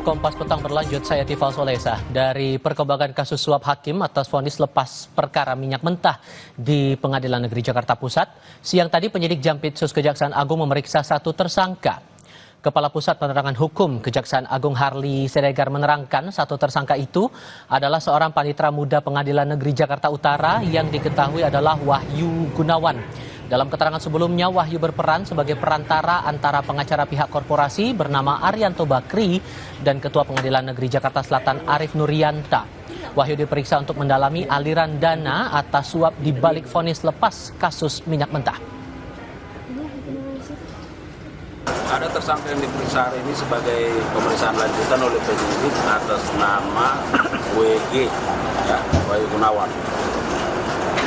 Kompas Petang berlanjut, saya Tifal Solesa. Dari perkembangan kasus suap hakim atas vonis lepas perkara minyak mentah di Pengadilan Negeri Jakarta Pusat, siang tadi penyidik Jampitsus Kejaksaan Agung memeriksa satu tersangka. Kepala Pusat Penerangan Hukum Kejaksaan Agung Harli Siregar menerangkan satu tersangka itu adalah seorang panitera muda Pengadilan Negeri Jakarta Utara yang diketahui adalah Wahyu Gunawan. Dalam keterangan sebelumnya, Wahyu berperan sebagai perantara antara pengacara pihak korporasi bernama Arianto Bakri dan Ketua Pengadilan Negeri Jakarta Selatan Arief Nurianta. Wahyu diperiksa untuk mendalami aliran dana atas suap di balik vonis lepas kasus minyak mentah. Ada tersangka yang diperiksa hari ini sebagai pemeriksaan lanjutan oleh penyidik atas nama WG, ya, Wahyu Gunawan.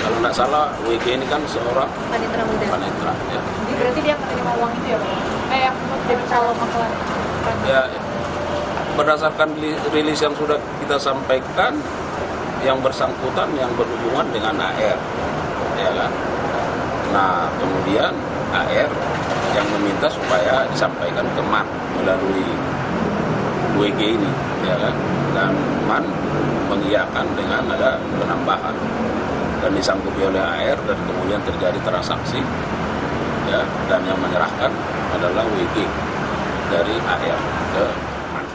Kalau nggak salah, WG ini kan seorang panitera muda. Panitera, ya. Berarti dia menerima uang itu ya, Pak? Kayak jadi calon maklar. Ya, berdasarkan rilis yang sudah kita sampaikan, yang bersangkutan yang berhubungan dengan AR, ya kan. Nah, kemudian AR yang meminta supaya disampaikan ke MAN melalui WG ini, ya kan. Dan MAN mengiyakan dengan ada penambahan dan disangkuti oleh AR dan kemudian terjadi transaksi, ya, dan yang menyerahkan adalah WG dari AR ke MAN.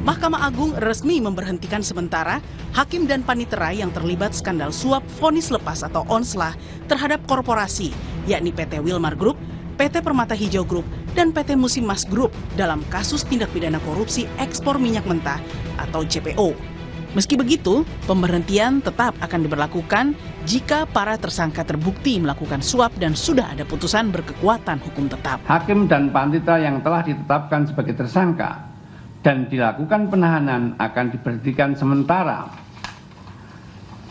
Mahkamah Agung resmi memberhentikan sementara hakim dan panitera yang terlibat skandal suap vonis lepas atau onslah terhadap korporasi, yakni PT Wilmar Group, PT Permata Hijau Group, dan PT Musimas Group dalam kasus tindak pidana korupsi ekspor minyak mentah atau CPO. Meski begitu, pemberhentian tetap akan diberlakukan jika para tersangka terbukti melakukan suap dan sudah ada putusan berkekuatan hukum tetap. Hakim dan panitera yang telah ditetapkan sebagai tersangka dan dilakukan penahanan akan diberhentikan sementara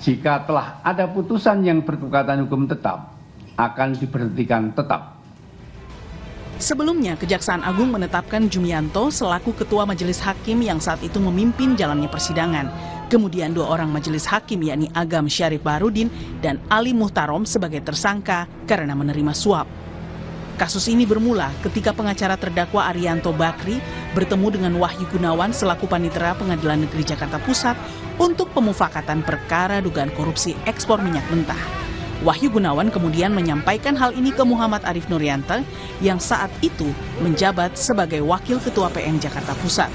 jika telah ada putusan yang berkekuatan hukum tetap akan diberhentikan tetap. Sebelumnya, Kejaksaan Agung menetapkan Jumianto selaku Ketua Majelis Hakim yang saat itu memimpin jalannya persidangan. Kemudian dua orang majelis hakim yakni Agam Syarif Baharudin dan Ali Muhtarom sebagai tersangka karena menerima suap. Kasus ini bermula ketika pengacara terdakwa Arianto Bakri bertemu dengan Wahyu Gunawan selaku panitera Pengadilan Negeri Jakarta Pusat untuk pemufakatan perkara dugaan korupsi ekspor minyak mentah. Wahyu Gunawan kemudian menyampaikan hal ini ke Muhammad Arief Nurianta yang saat itu menjabat sebagai Wakil Ketua PN Jakarta Pusat.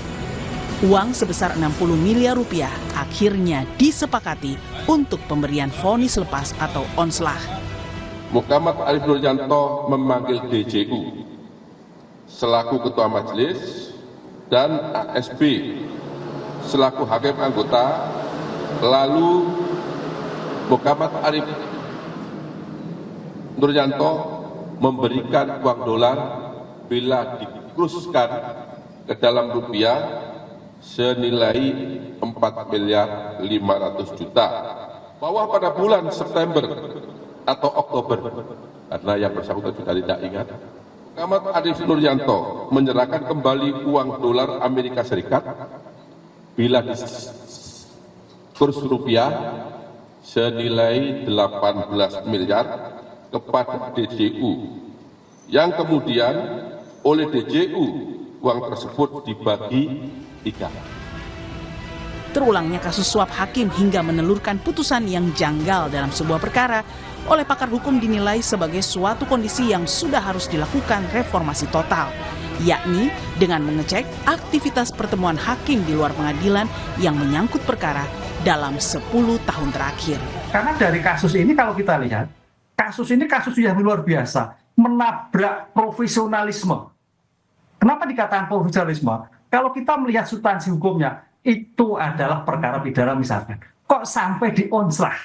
Uang sebesar 60 miliar rupiah akhirnya disepakati untuk pemberian vonis lepas atau onslah. Muhammad Arief Nurianto memanggil DJU selaku Ketua Majelis dan ASB selaku hakim anggota, lalu Muhammad Arief Nurianto memberikan uang dolar bila dikuruskan ke dalam rupiah senilai 4 miliar 500 juta. Bahwa pada bulan September atau Oktober, karena yang bersangkutan sudah tidak ingat, Muhammad Arief Nurianto menyerahkan kembali uang dolar Amerika Serikat bila kurs rupiah senilai 18 miliar kepada DJU, yang kemudian oleh DJU uang tersebut dibagi 3. Terulangnya kasus suap hakim hingga menelurkan putusan yang janggal dalam sebuah perkara oleh pakar hukum dinilai sebagai suatu kondisi yang sudah harus dilakukan reformasi total, yakni dengan mengecek aktivitas pertemuan hakim di luar pengadilan yang menyangkut perkara dalam 10 tahun terakhir. Karena dari kasus ini kalau kita lihat, kasus ini kasus yang luar biasa, menabrak profesionalisme. Kenapa dikatakan profesionalisme? Kalau kita melihat substansi hukumnya, itu adalah perkara pidana misalkan. Kok sampai di onslah?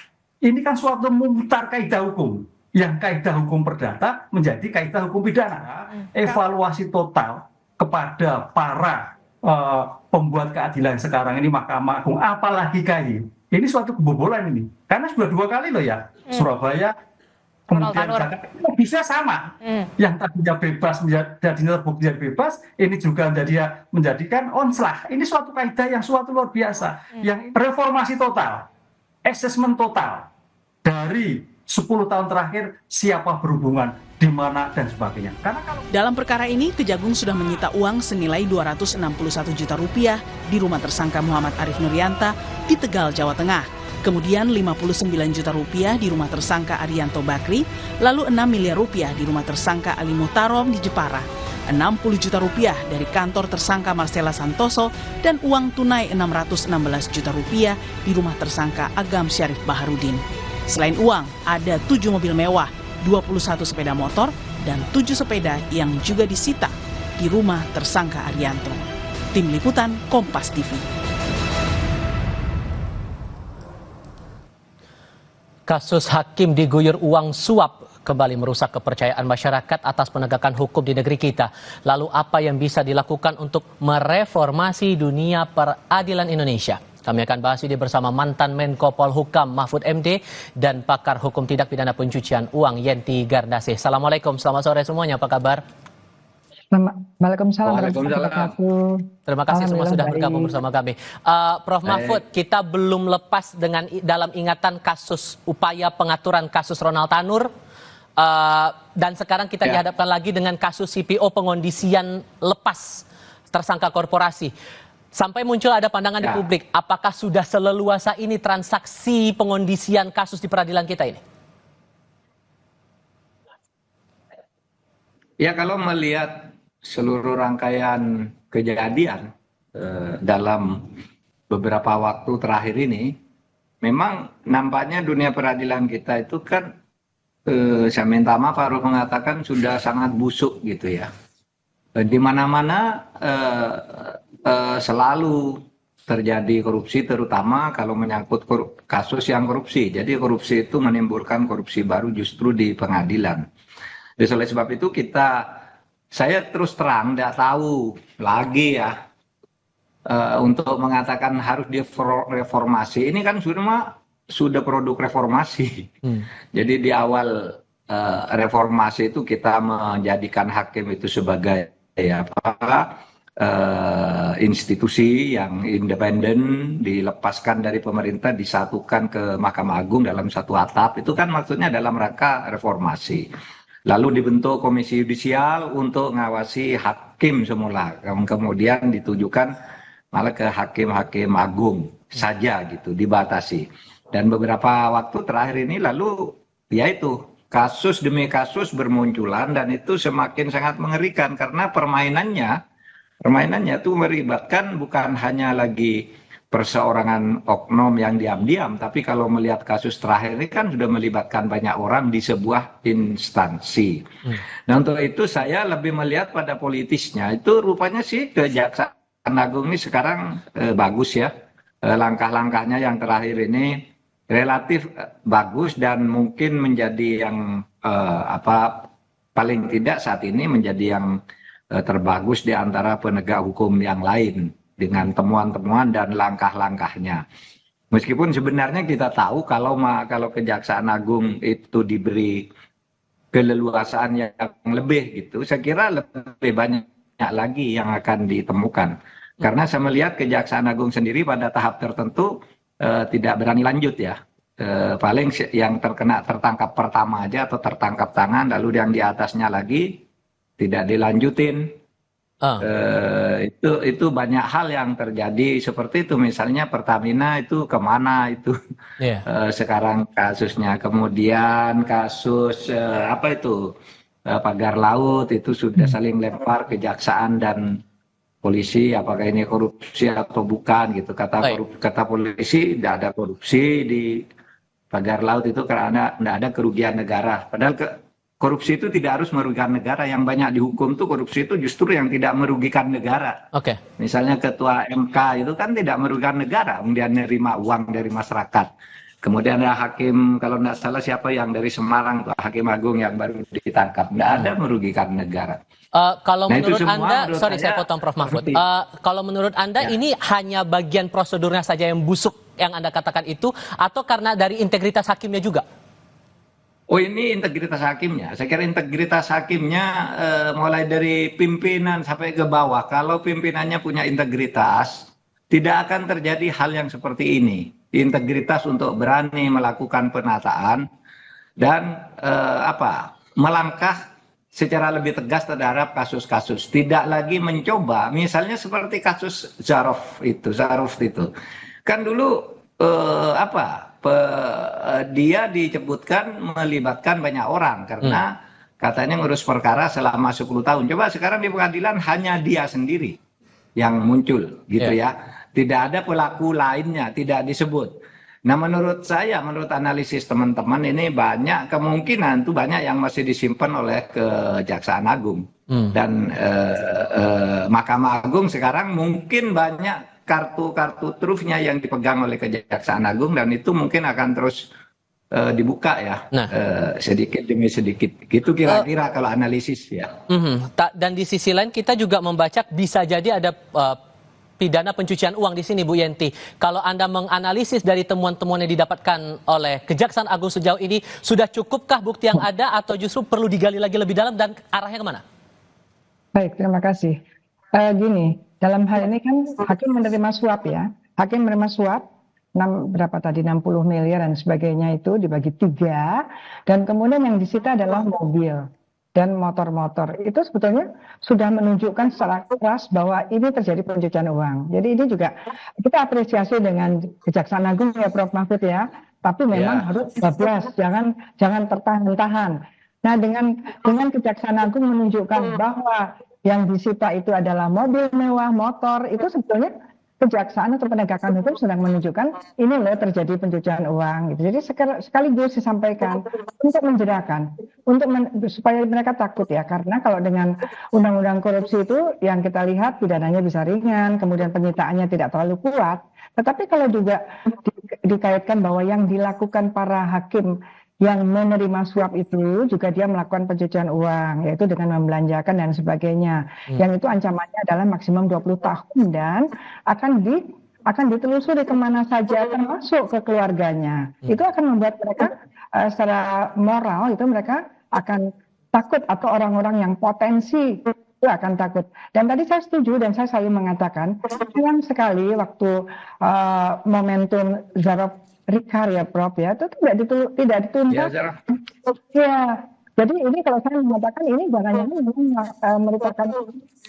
Ini kan suatu memutar kaidah hukum. Yang kaidah hukum perdata menjadi kaidah hukum pidana. Evaluasi total kepada para pembuat keadilan sekarang ini Mahkamah Agung, apalagi KAI. Ini suatu kebobolan ini. Karena sudah 2 kali loh ya, Surabaya, kemudian Jakarta, bisa sama. Yang tadinya bebas menjadi terbukti bebas, ini juga menjadikan onslah. Ini suatu kaidah yang suatu luar biasa. Yang reformasi total, assessment total, dari 10 tahun terakhir siapa berhubungan, di mana, dan sebagainya. Karena kalau Dalam perkara ini, Kejagung sudah menyita uang senilai 261 juta rupiah di rumah tersangka Muhammad Arif Nurianta di Tegal, Jawa Tengah. Kemudian 59 juta rupiah di rumah tersangka Arianto Bakri, lalu 6 miliar rupiah di rumah tersangka Ali Muhtarom di Jepara, 60 juta rupiah dari kantor tersangka Marcella Santoso, dan uang tunai 616 juta rupiah di rumah tersangka Agam Syarif Baharudin. Selain uang, ada 7 mobil mewah, 21 sepeda motor, dan 7 sepeda yang juga disita di rumah tersangka Arianto. Tim Liputan Kompas TV. Kasus hakim diguyur uang suap kembali merusak kepercayaan masyarakat atas penegakan hukum di negeri kita. Lalu apa yang bisa dilakukan untuk mereformasi dunia peradilan Indonesia? Kami akan bahas ini bersama mantan Menko Polhukam Mahfud MD dan pakar hukum tindak pidana pencucian uang Yenti Gardasih. Assalamualaikum, selamat sore semuanya, apa kabar? Waalaikumsalam warahmatullahi wabarakatuh. Terima kasih semua sudah Alhamdulillah, bergabung baik. bersama kami. Prof. Mahfud, kita belum lepas dengan dalam ingatan kasus upaya pengaturan kasus Ronald Tanur. Dan sekarang kita dihadapkan lagi dengan kasus CPO pengondisian lepas tersangka korporasi. Sampai muncul ada pandangan di publik, apakah sudah seleluasa ini transaksi pengondisian kasus di peradilan kita ini? Ya, kalau melihat seluruh rangkaian kejadian dalam beberapa waktu terakhir ini, memang nampaknya dunia peradilan kita itu kan, saya minta maaf harus mengatakan sudah sangat busuk gitu ya. Di mana-mana selalu terjadi korupsi, terutama kalau menyangkut kasus yang korupsi. Jadi korupsi itu menimbulkan korupsi baru justru di pengadilan. Jadi oleh sebab itu saya terus terang tidak tahu lagi ya untuk mengatakan harus direformasi. Ini kan sudah produk reformasi. Jadi di awal reformasi itu kita menjadikan hakim itu sebagai institusi yang independen, dilepaskan dari pemerintah, disatukan ke Mahkamah Agung dalam satu atap. Itu kan maksudnya dalam rangka reformasi. Lalu dibentuk komisi yudisial untuk mengawasi hakim semula, kemudian ditujukan malah ke hakim-hakim agung saja gitu, dibatasi. Dan beberapa waktu terakhir ini lalu yaitu kasus demi kasus bermunculan, dan itu semakin sangat mengerikan karena permainannya itu melibatkan bukan hanya lagi perseorangan oknum yang diam-diam, tapi kalau melihat kasus terakhir ini kan sudah melibatkan banyak orang di sebuah instansi. Nah, untuk itu saya lebih melihat pada politisnya. Itu rupanya sih Kejaksaan Agung ini sekarang bagus ya, langkah-langkahnya yang terakhir ini relatif bagus dan mungkin menjadi yang paling tidak saat ini menjadi yang terbagus di antara penegak hukum yang lain dengan temuan-temuan dan langkah-langkahnya. Meskipun sebenarnya kita tahu kalau Kejaksaan Agung itu diberi keleluasaan yang lebih gitu, saya kira lebih banyak lagi yang akan ditemukan. Karena saya melihat Kejaksaan Agung sendiri pada tahap tertentu tidak berani lanjut ya. Paling yang tertangkap pertama aja atau tertangkap tangan, lalu yang di atasnya lagi tidak dilanjutin. Itu banyak hal yang terjadi seperti itu. Misalnya Pertamina itu kemana itu sekarang kasusnya. Kemudian kasus pagar laut itu sudah saling lempar kejaksaan dan polisi, apakah ini korupsi atau bukan gitu. Kata polisi tidak ada korupsi di pagar laut itu karena tidak ada kerugian negara. Padahal korupsi itu tidak harus merugikan negara. Yang banyak dihukum tuh korupsi itu justru yang tidak merugikan negara. Misalnya ketua MK itu kan tidak merugikan negara, dia menerima uang dari masyarakat. Kemudian ada hakim, kalau tidak salah siapa yang dari Semarang, tuh hakim agung yang baru ditangkap, tidak ada merugikan negara. Kalau Nah, menurut Anda, menurut saya potong Prof. Mahfud. Kalau menurut Anda ini hanya bagian prosedurnya saja yang busuk yang Anda katakan itu, atau karena dari integritas hakimnya juga? Oh, ini integritas hakimnya. Saya kira integritas hakimnya mulai dari pimpinan sampai ke bawah. Kalau pimpinannya punya integritas, tidak akan terjadi hal yang seperti ini. integritas untuk berani melakukan penataan dan melangkah secara lebih tegas terhadap kasus-kasus. Tidak lagi mencoba, misalnya seperti kasus Zaruf itu. Kan dulu dia disebutkan melibatkan banyak orang karena katanya ngurus perkara selama 10 tahun. Coba sekarang di pengadilan hanya dia sendiri yang muncul gitu ya. Tidak ada pelaku lainnya, tidak disebut. Nah menurut saya, menurut analisis teman-teman ini banyak kemungkinan tuh banyak yang masih disimpan oleh Kejaksaan Agung. Dan Mahkamah Agung sekarang mungkin banyak kartu-kartu trufnya yang dipegang oleh Kejaksaan Agung dan itu mungkin akan terus dibuka ya, sedikit demi sedikit. Gitu kira-kira kalau analisis ya. Dan di sisi lain kita juga membaca bisa jadi ada pidana pencucian uang di sini, Bu Yenti. Kalau Anda menganalisis dari temuan-temuan yang didapatkan oleh Kejaksaan Agung sejauh ini, sudah cukupkah bukti yang ada atau justru perlu digali lagi lebih dalam dan arahnya kemana? Baik, terima kasih. Gini, dalam hal ini kan hakim menerima suap ya. Hakim menerima suap, berapa tadi 60 miliar dan sebagainya itu dibagi 3 dan kemudian yang disita adalah mobil dan motor-motor. Itu sebetulnya sudah menunjukkan secara keras bahwa ini terjadi pencucian uang. Jadi ini juga kita apresiasi dengan Kejaksaan Agung ya Prof Mahfud ya, tapi memang harus bablas, jangan tertahan-tahan. Nah dengan Kejaksaan Agung menunjukkan bahwa yang disita itu adalah mobil mewah, motor, itu sebetulnya Kejaksaan atau penegakan hukum sedang menunjukkan ini loh terjadi pencucian uang gitu. Jadi sekaligus disampaikan untuk menjerakan, supaya mereka takut ya, karena kalau dengan undang-undang korupsi itu yang kita lihat pidananya bisa ringan, kemudian penyitaannya tidak terlalu kuat. Tetapi kalau juga dikaitkan bahwa yang dilakukan para hakim yang menerima suap itu juga dia melakukan pencucian uang, yaitu dengan membelanjakan dan sebagainya. Yang itu ancamannya adalah maksimum 20 tahun dan akan ditelusuri kemana saja, termasuk ke keluarganya. Itu akan membuat mereka secara moral itu mereka akan takut, atau orang-orang yang potensi itu akan takut. Dan tadi saya setuju dan saya selalu mengatakan, sayang sekali waktu momentum Zaruf Rikar ya Prof ya, itu tidak dituntas. Ya, jadi ini kalau saya mengatakan ini jangan-jangan merupakan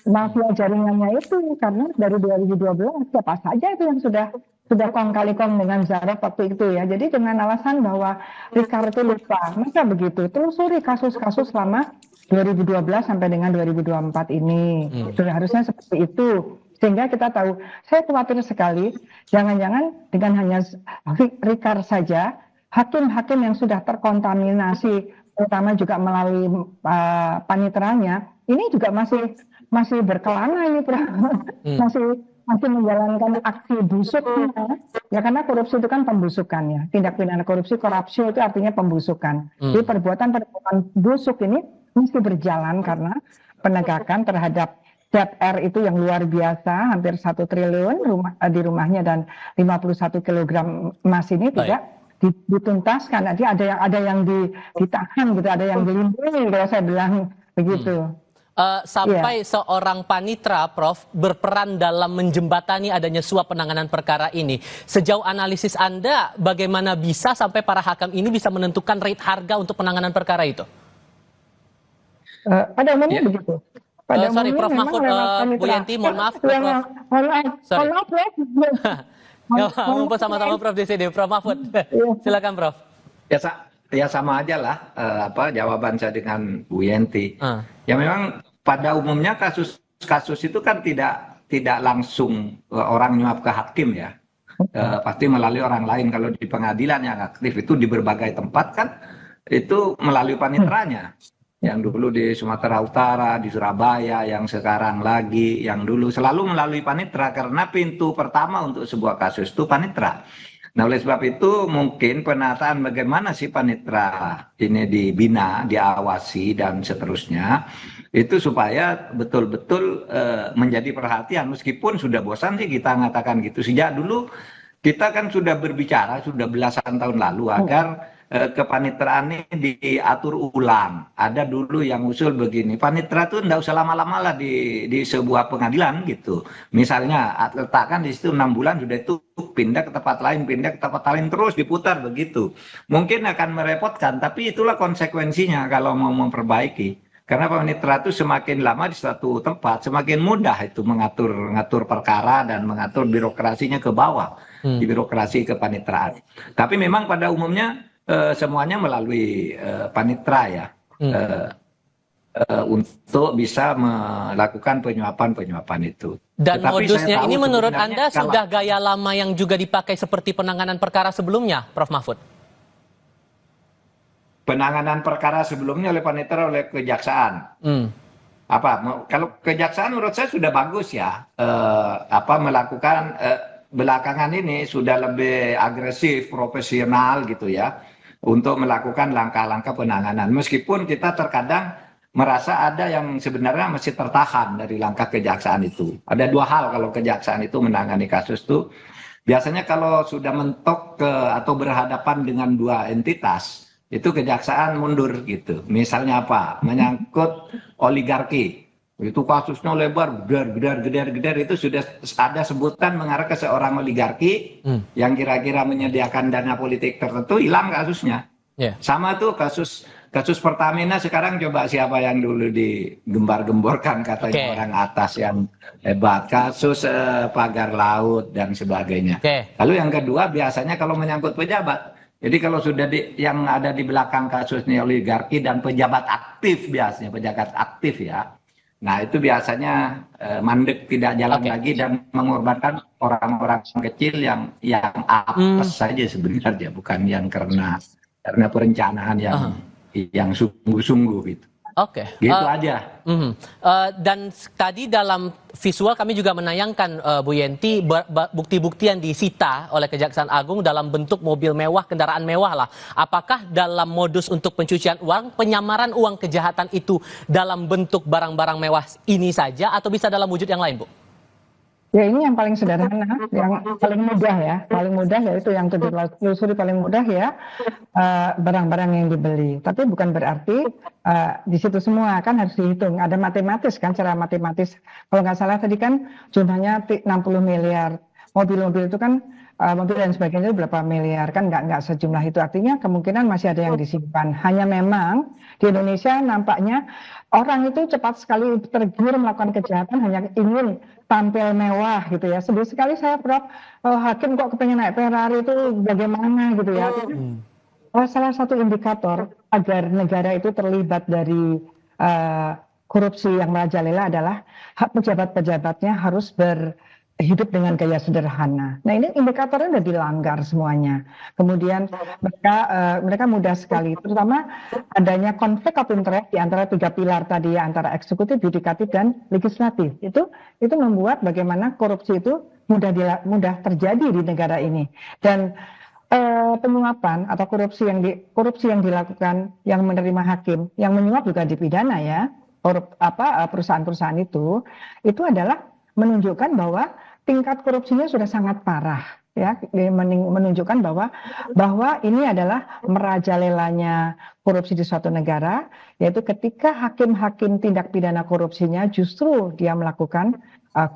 mafia jaringannya itu, karena dari 2012 siapa saja itu yang sudah kong kali kong dengan Zaruf waktu itu ya. Jadi dengan alasan bahwa Rikar itu lupa, masa begitu? Telusuri kasus-kasus selama 2012 sampai dengan 2024 ini. Sudah harusnya seperti itu. Sehingga kita tahu, saya khawatir sekali, jangan-jangan dengan hanya Rikar saja, hakim-hakim yang sudah terkontaminasi, terutama juga melalui paniteranya, ini juga masih berkelana ini, masih menjalankan aksi busuknya. Ya karena korupsi itu kan pembusukan ya, tindak pidana korupsi, korupsi itu artinya pembusukan. Jadi perbuatan busuk ini mesti berjalan karena penegakan terhadap DPR itu yang luar biasa, hampir 1 triliun di rumahnya dan 51 kilogram emas ini tidak dituntaskan. Nanti ada yang ditahan gitu, ada yang dilindungi kalau saya bilang begitu. Sampai seorang panitra, Prof, berperan dalam menjembatani adanya suap penanganan perkara ini. Sejauh analisis Anda, bagaimana bisa sampai para hakim ini bisa menentukan rate harga untuk penanganan perkara itu? Pada umumnya begitu. Sorry, Prof Mahfud, Bu Yenti, mohon maaf. Sorry. Mumpung sama-sama Prof di sini, Prof Mahfud. Silakan, Prof. Ya sama aja lah jawaban saya dengan Bu Yenti. Ya memang pada umumnya kasus itu kan tidak langsung orang nyuap ke hakim ya. Pasti melalui orang lain. Kalau di pengadilan yang aktif itu di berbagai tempat kan itu melalui panitranya. Yang dulu di Sumatera Utara, di Surabaya, yang sekarang lagi, yang dulu selalu melalui panitra, karena pintu pertama untuk sebuah kasus itu panitra. Nah oleh sebab itu mungkin penataan bagaimana sih panitra ini dibina, diawasi dan seterusnya, itu supaya betul-betul menjadi perhatian. Meskipun sudah bosan sih kita mengatakan gitu, sejak dulu kita kan sudah berbicara, sudah belasan tahun lalu agar kepanitraan ini diatur ulang. Ada dulu yang usul begini, panitera tuh enggak usah lama-lama lah di sebuah pengadilan gitu. Misalnya letakkan di situ 6 bulan sudah itu pindah ke tempat lain, terus diputar begitu. Mungkin akan merepotkan, tapi itulah konsekuensinya kalau mau memperbaiki. Karena panitera itu semakin lama di suatu tempat, semakin mudah itu mengatur perkara dan mengatur birokrasinya ke bawah, di birokrasi kepanitraan. Tapi memang pada umumnya semuanya melalui panitera ya, untuk bisa melakukan penyuapan itu. Dan Tetapi modusnya saya tahu ini menurut sebenarnya Anda sudah gaya lama yang juga dipakai seperti penanganan perkara sebelumnya, Prof. Mahfud? Penanganan perkara sebelumnya oleh panitera oleh kejaksaan. Kalau kejaksaan menurut saya sudah bagus ya, melakukan belakangan ini sudah lebih agresif, profesional gitu ya, untuk melakukan langkah-langkah penanganan. Meskipun kita terkadang merasa ada yang sebenarnya masih tertahan dari langkah kejaksaan itu. Ada 2 hal kalau kejaksaan itu menangani kasus itu. Biasanya kalau sudah mentok atau berhadapan dengan 2 entitas, itu kejaksaan mundur gitu. Misalnya apa? Menyangkut oligarki. Itu kasusnya lebar, gedar itu sudah ada sebutan mengarah ke seorang oligarki yang kira-kira menyediakan dana politik tertentu, hilang kasusnya. Sama tuh kasus Pertamina sekarang, coba siapa yang dulu digembar-gemborkan katanya orang atas yang hebat, kasus pagar laut dan sebagainya. Lalu yang kedua biasanya kalau menyangkut pejabat. Jadi kalau sudah yang ada di belakang kasusnya oligarki dan pejabat aktif, biasanya pejabat aktif ya. Nah itu biasanya mandek, tidak jalan lagi dan mengorbankan orang-orang kecil yang apes saja sebenarnya, bukan yang karena perencanaan yang sungguh-sungguh gitu. Gitu aja. Dan tadi dalam visual kami juga menayangkan, Bu Yenti, bukti-bukti yang disita oleh Kejaksaan Agung dalam bentuk mobil mewah, kendaraan mewah lah. Apakah dalam modus untuk pencucian uang, penyamaran uang kejahatan itu dalam bentuk barang-barang mewah ini saja atau bisa dalam wujud yang lain, Bu? Ya ini yang paling sederhana, yang paling mudah yaitu yang ditelusuri paling mudah ya, barang-barang yang dibeli. Tapi bukan berarti di situ semua kan harus dihitung, ada matematis kan, cara matematis. Kalau nggak salah tadi kan jumlahnya 60 miliar, mobil-mobil itu kan mobil dan sebagainya itu berapa miliar kan, nggak sejumlah itu. Artinya kemungkinan masih ada yang disimpan. Hanya memang di Indonesia nampaknya orang itu cepat sekali tergiur melakukan kejahatan hanya ingin tampil mewah gitu ya. Sedih sekali saya, Prof, hakim kok kepengen naik Ferrari itu bagaimana gitu ya. Salah satu indikator agar negara itu terlibat dari korupsi yang merajalela adalah hak pejabat-pejabatnya harus hidup dengan gaya sederhana. Nah ini indikatornya sudah dilanggar semuanya. Kemudian mereka mudah sekali, terutama adanya konflik of interest di antara 3 pilar tadi ya, antara eksekutif, yudikatif, dan legislatif. Itu membuat bagaimana korupsi itu mudah terjadi di negara ini. Dan penyuapan atau korupsi yang dilakukan, yang menerima hakim, yang menyuap juga dipidana ya. Perusahaan-perusahaan itu adalah menunjukkan bahwa tingkat korupsinya sudah sangat parah ya, menunjukkan bahwa ini adalah merajalelanya korupsi di suatu negara, yaitu ketika hakim-hakim tindak pidana korupsinya justru dia melakukan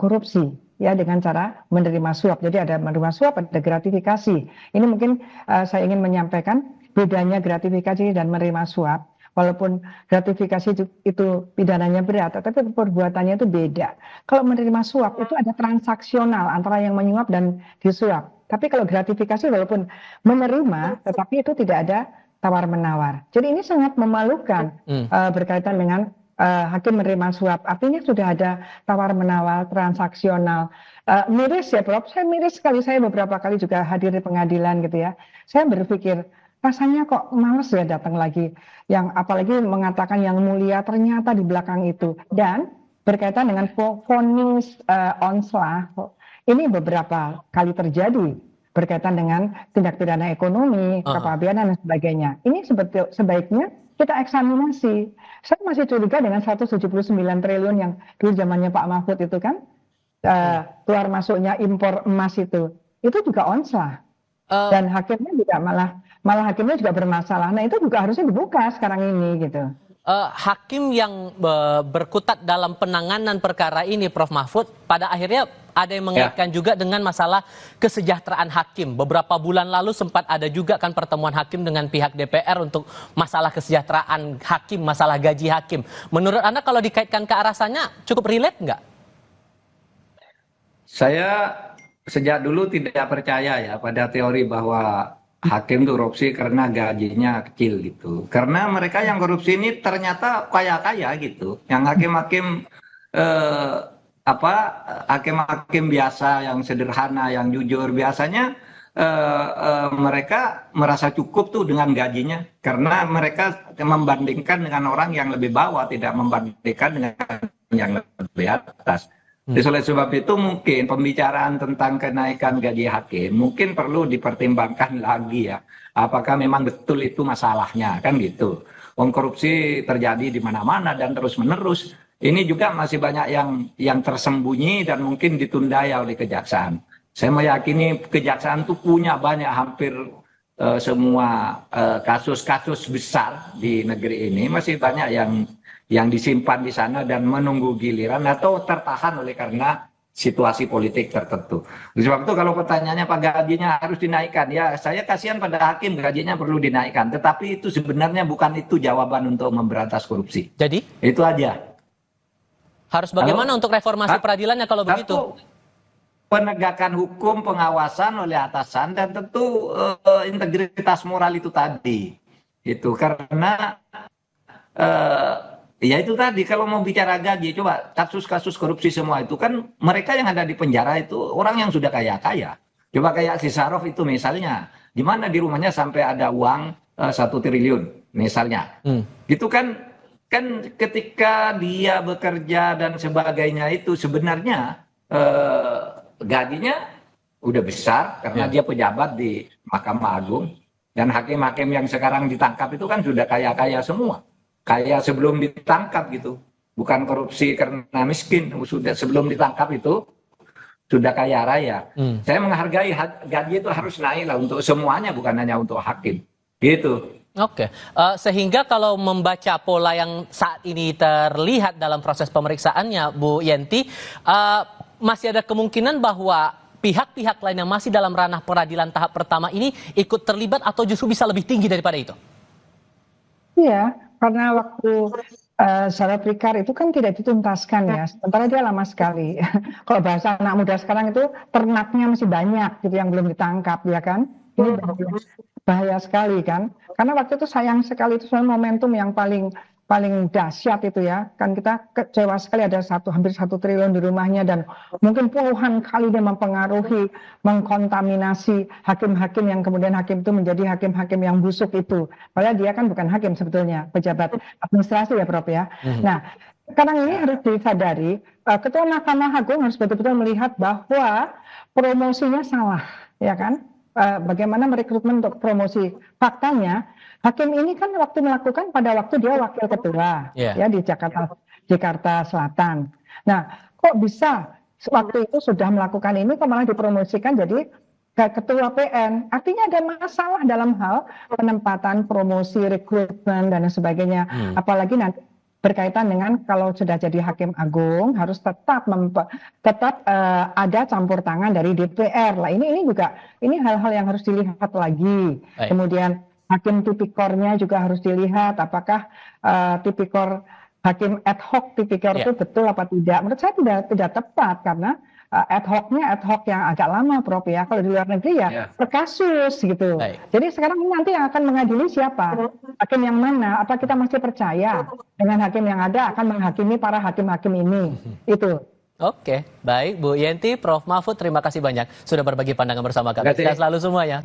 korupsi ya dengan cara menerima suap. Jadi ada menerima suap, ada gratifikasi. Ini mungkin saya ingin menyampaikan bedanya gratifikasi dan menerima suap. Walaupun gratifikasi itu pidananya berat, tapi perbuatannya itu beda. Kalau menerima suap itu ada transaksional antara yang menyuap dan disuap. Tapi kalau gratifikasi walaupun menerima, tetapi itu tidak ada tawar-menawar. Jadi ini sangat memalukan berkaitan dengan hakim menerima suap. Artinya sudah ada tawar-menawar, transaksional. Miris ya, Prof. Saya miris sekali. Saya beberapa kali juga hadir di pengadilan gitu ya. Saya berpikir, rasanya kok males ya datang lagi, yang apalagi mengatakan yang mulia ternyata di belakang itu. Dan berkaitan dengan vonis onslah, ini beberapa kali terjadi berkaitan dengan tindak pidana ekonomi, kepabeanan dan sebagainya. Ini sebaiknya kita eksaminasi. Saya masih curiga dengan 179 triliun yang dulu zamannya Pak Mahfud itu kan, keluar masuknya impor emas itu juga onslah. Dan hakimnya juga malah malah hakimnya juga bermasalah. Nah itu juga harusnya dibuka sekarang ini gitu. Hakim yang berkutat dalam penanganan perkara ini, Prof. Mahfud, pada akhirnya ada yang mengaitkan juga dengan masalah kesejahteraan hakim. Beberapa bulan lalu sempat ada juga kan pertemuan hakim dengan pihak DPR untuk masalah kesejahteraan hakim, masalah gaji hakim. Menurut Anda kalau dikaitkan ke arah sana cukup relate nggak? Saya sejak dulu tidak percaya ya pada teori bahwa hakim itu korupsi karena gajinya kecil gitu. Karena mereka yang korupsi ini ternyata kaya-kaya gitu. Yang hakim-hakim hakim-hakim biasa yang sederhana, yang jujur biasanya mereka merasa cukup tuh dengan gajinya karena mereka membandingkan dengan orang yang lebih bawah, tidak membandingkan dengan yang lebih atas. Oleh sebab itu mungkin pembicaraan tentang kenaikan gaji hakim mungkin perlu dipertimbangkan lagi ya. Apakah memang betul itu masalahnya kan gitu. Korupsi terjadi di mana-mana dan terus-menerus. Ini juga masih banyak yang tersembunyi dan mungkin ditunda ya oleh kejaksaan. Saya meyakini kejaksaan itu punya banyak hampir semua kasus-kasus besar di negeri ini masih banyak yang disimpan di sana dan menunggu giliran atau tertahan oleh karena situasi politik tertentu. Sebab itu kalau pertanyaannya Pak gajinya harus dinaikkan, ya saya kasihan pada hakim gajinya perlu dinaikkan. Tetapi itu sebenarnya bukan itu jawaban untuk memberantas korupsi. Jadi? Itu aja. Harus bagaimana untuk reformasi peradilannya kalau begitu? Penegakan hukum, pengawasan oleh atasan dan tentu integritas moral itu tadi. Itu karena ya itu tadi kalau mau bicara gaji, coba kasus-kasus korupsi semua itu kan mereka yang ada di penjara itu orang yang sudah kaya-kaya. Coba kayak si Sarov itu misalnya, di mana di rumahnya sampai ada uang 1 triliun misalnya. Itu kan ketika dia bekerja dan sebagainya itu sebenarnya gajinya udah besar karena dia pejabat di Mahkamah Agung dan hakim-hakim yang sekarang ditangkap itu kan sudah kaya-kaya semua. Kayak sebelum ditangkap gitu, bukan korupsi karena miskin, sudah sebelum ditangkap itu sudah kaya raya. Saya menghargai gaji itu harus naik lah untuk semuanya, bukan hanya untuk hakim, gitu. Oke, sehingga kalau membaca pola yang saat ini terlihat dalam proses pemeriksaannya, Bu Yenti, masih ada kemungkinan bahwa pihak-pihak lain yang masih dalam ranah peradilan tahap pertama ini ikut terlibat atau justru bisa lebih tinggi daripada itu? Iya, karena waktu Sarah Prikar itu kan tidak dituntaskan ya, sementara dia lama sekali. Kalau bahasa anak muda sekarang itu ternaknya masih banyak gitu yang belum ditangkap ya kan. Ini bahaya sekali kan. Karena waktu itu sayang sekali itu momentum yang paling dahsyat itu ya. Kan kita kecewa sekali ada hampir 1 triliun di rumahnya dan mungkin puluhan kali dia mempengaruhi, mengkontaminasi hakim-hakim yang kemudian hakim itu menjadi hakim-hakim yang busuk itu. Padahal dia kan bukan hakim sebetulnya, pejabat administrasi ya Prof ya. Nah, sekarang ini harus disadari, Ketua Mahkamah Agung harus betul-betul melihat bahwa promosinya salah, ya kan? Bagaimana merekrutmen untuk promosi. Faktanya, hakim ini kan waktu melakukan pada waktu dia wakil ketua ya di Jakarta Selatan. Nah, kok bisa waktu itu sudah melakukan ini kok malah dipromosikan jadi ketua PN? Artinya ada masalah dalam hal penempatan, promosi, rekrutmen dan sebagainya. Apalagi nanti berkaitan dengan kalau sudah jadi hakim agung harus tetap ada campur tangan dari DPR lah. Ini juga ini hal-hal yang harus dilihat lagi. Kemudian hakim tipikornya juga harus dilihat apakah tipikor hakim ad hoc tipikor itu betul apa tidak. Menurut saya tidak tepat karena ad hoc yang agak lama Prof ya. Kalau di luar negeri ya per kasus gitu. Jadi sekarang nanti yang akan mengadili siapa? Hakim yang mana? Apa kita masih percaya dengan hakim yang ada akan menghakimi para hakim-hakim ini? Itu. Oke, baik Bu Yenti, Prof Mahfud, terima kasih banyak sudah berbagi pandangan bersama kami. Sehat selalu semuanya.